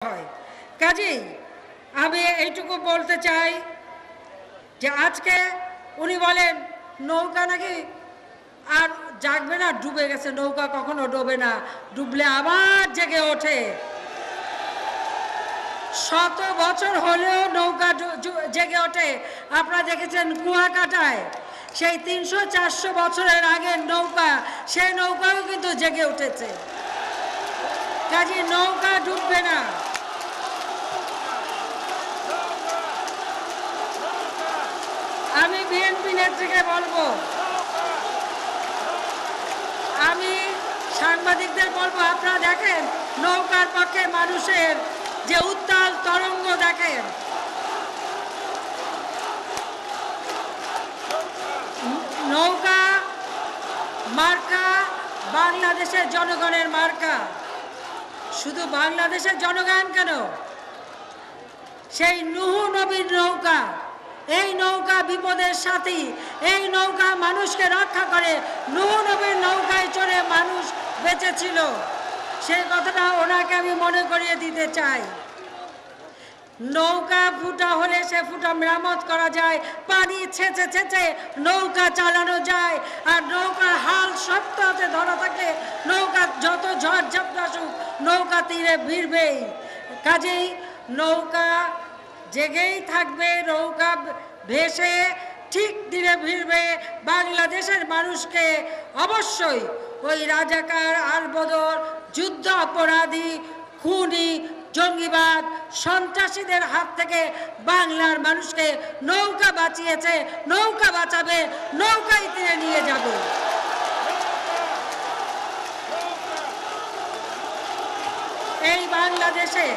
হয়। কাজেই আমি এইটুকু বলতে চাই যে আজকে উনি বলেন নৌকা নাকি আর জাগবে না, ডুবে গেছে। নৌকা কখনো ডোবে না, ডুবলে আবার জেগে ওঠে। শত বছর হলেও নৌকা জেগে ওঠে। আপনারা দেখেছেন কুয়াকাটায় সেই 300-400 বছরের আগের নৌকা, সেই নৌকাও কিন্তু জেগে উঠেছে। কাজে নৌকা ডুববে না। আমি বিএনপি নেত্রীকে বলবো, আমি সাংবাদিকদের বলবো, আপনারা দেখেন নৌকার পক্ষে মানুষের যে উত্তাল তরঙ্গ দেখেন। নৌকা মার্কা বাংলাদেশের জনগণের মার্কা। শুধু বাংলাদেশের জনগণ কেন, সেই নূহ নবীর নৌকা, এই নৌকা বিপদের সাথী, এই নৌকা মানুষকে রক্ষা করে। নূহ নবীর নৌকায় চড়ে মানুষ বেঁচেছিল, সেই কথাটা ওনাকে আমি মনে করিয়ে দিতে চাই। নৌকা ফুটা হলে সে ফুটা মেরামত করা যায়, পানি ছেঁচে ছেঁচে নৌকা চালানো যায়। আর নৌকার হাল শক্ত হাতে ধরা থাকলে নৌকা যত ঝড় ঝাপটা আসুক নৌকা তীরে ভিড়বেই। কাজেই নৌকা জেগেই থাকবে, নৌকা ভেসে ঠিক তীরে ভিড়বে। বাংলাদেশের মানুষকে অবশ্যই ওই রাজাকার, আলবদর, যুদ্ধ অপরাধী, খুনি, জঙ্গিবাদ, সন্ত্রাসীদের হাত থেকে বাংলার মানুষকে নৌকা বাঁচিয়েছে, নৌকা বাঁচাবে, নৌকায় তীরে নিয়ে যাবে। এই বাংলাদেশে